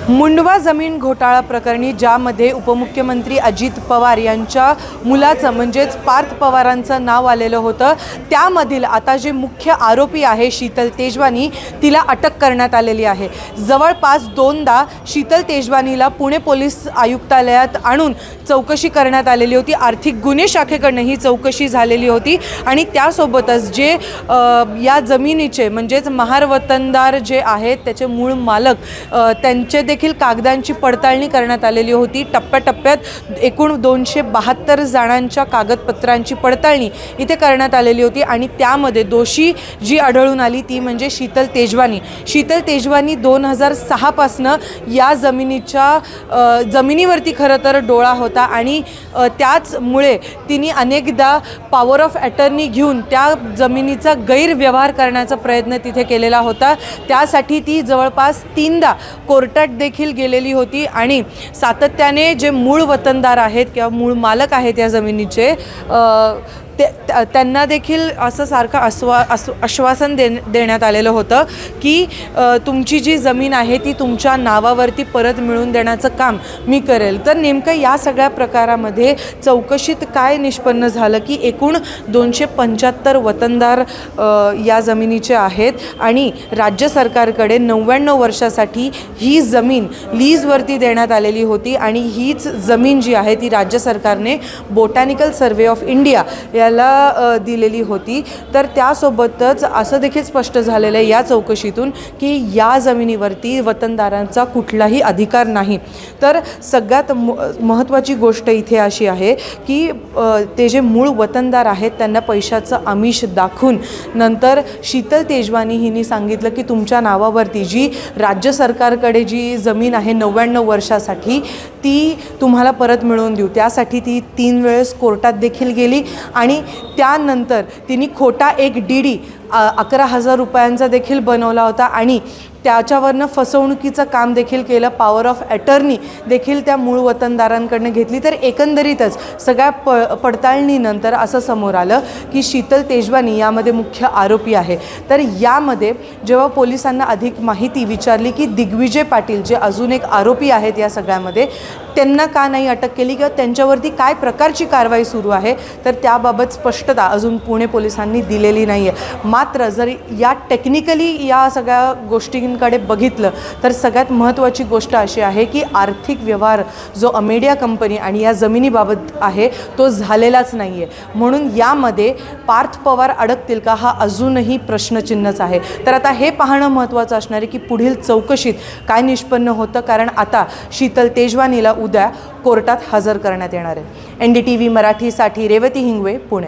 मुंडवा जमीन घोटाळा प्रकरणी ज्यामध्ये उपमुख्यमंत्री अजित पवार यांच्या मुलाचं म्हणजेच पार्थ पवारांचं नाव आलेलं होतं, त्यामधील आता जे मुख्य आरोपी आहे शीतल तेजवानी, तिला अटक करण्यात आलेली आहे। जवळपास दोनदा शीतल तेजवानीला पुणे पोलीस आयुक्तालयात आणून चौकशी करण्यात आलेली होती। आर्थिक गुन्हे शाखेकडून ही चौकशी झालेली होती आणि त्यासोबतच जे या जमिनीचे म्हणजेच महार वतनदार जे आहेत त्याचे मूळ मालक त्यांचे देखील कागदांची पडताळणी करण्यात आलेली होती। टप्प्याटप्प्यात एकूण 272 जणांच्या कागदपत्रांची पडताळणी इथे करण्यात आलेली होती आणि त्यामध्ये दोषी जी आढळून आली ती म्हणजे शीतल तेजवानी। शीतल तेजवानी 2006 पासून या जमिनीवरती खरं तर डोळा होता आणि त्याचमुळे तिने अनेकदा पॉवर ऑफ अटर्नी घेऊन त्या जमिनीचा गैरव्यवहार करण्याचा प्रयत्न तिथे केलेला होता। त्यासाठी ती जवळपास 3दा कोर्टात देखील गेलेली होती आणि सातत्याने जे मूळ वतनदार आहेत किंवा मूळ मालक आहेत या जमिनीचे त्यांना देखील असं सारखं आश्वासन देण्यात आलेलं होतं की तुमची जी जमीन आहे ती तुमच्या नावावरती परत मिळवून देण्याचं काम मी करेल। तर नेमकं या सगळ्या प्रकारामध्ये चौकशीत काय निष्पन्न झालं की एकूण 275 वतनदार या जमिनीचे आहेत आणि राज्य सरकारकडे 99 वर्षासाठी ही जमीन लीजवरती देण्यात आलेली होती आणि हीच जमीन जी आहे ती राज्य सरकारने बोटॅनिकल सर्वे ऑफ इंडिया याला दिलेली होती। तर त्यासोबतच असं देखील स्पष्ट झालेलं आहे या चौकशीतून की या जमिनीवरती वतनदारांचा कुठलाही अधिकार नाही। तर सगळ्यात महत्त्वाची गोष्ट इथे अशी आहे की ते जे मूळ वतनदार आहेत त्यांना पैशाचं आमिष दाखवून नंतर शीतल तेजवानी हिने सांगितलं की तुमच्या नावावरती जी राज्य सरकारकडे जी जमीन आहे 99 वर्षासाठी ती तुम्हाला परत मिळवून देऊ। त्यासाठी ती 3 वेळेस कोर्टात देखील गेली आणि त्यानंतर तिने खोटा एक डीडी 11,000 रुपयांचा देखील बनवला होता आणि त्याच्यावरनं फसवणुकीचं काम देखील केलं। पॉवर ऑफ अटर्नी देखील त्या मूळ वतनदारांकडनं घेतली। तर एकंदरीतच सगळ्या पडताळणीनंतर असं समोर आलं की शीतल तेजवानी यामध्ये मुख्य आरोपी आहे। तर यामध्ये जेव्हा पोलिसांना अधिक माहिती विचारली की दिग्विजय पाटील जे अजून एक आरोपी आहेत या सगळ्यामध्ये त्यांना का नाही अटक केली किंवा त्यांच्यावरती काय प्रकारची कारवाई सुरू आहे तर त्याबाबत स्पष्टता अजून पुणे पोलिसांनी दिलेली नाही आहे। मात्र जर या टेक्निकली या सगळ्या गोष्टींकडे बघितलं तर सगळ्यात महत्त्वाची गोष्ट अशी आहे की आर्थिक व्यवहार जो अमेडिया कंपनी आणि या जमिनीबाबत आहे तो झालेलाच नाही आहे। म्हणून यामध्ये पार्थ पवार अडकतील का हा अजूनही प्रश्नचिन्हच आहे। तर आता हे पाहणं महत्त्वाचं असणार आहे की पुढील चौकशीत काय निष्पन्न होतं, कारण आता शीतल तेजवानीला उद्या कोर्टात हजर करण्यात येणार आहे। NDTV मराठीसाठी रेवती हिंगवे, पुणे।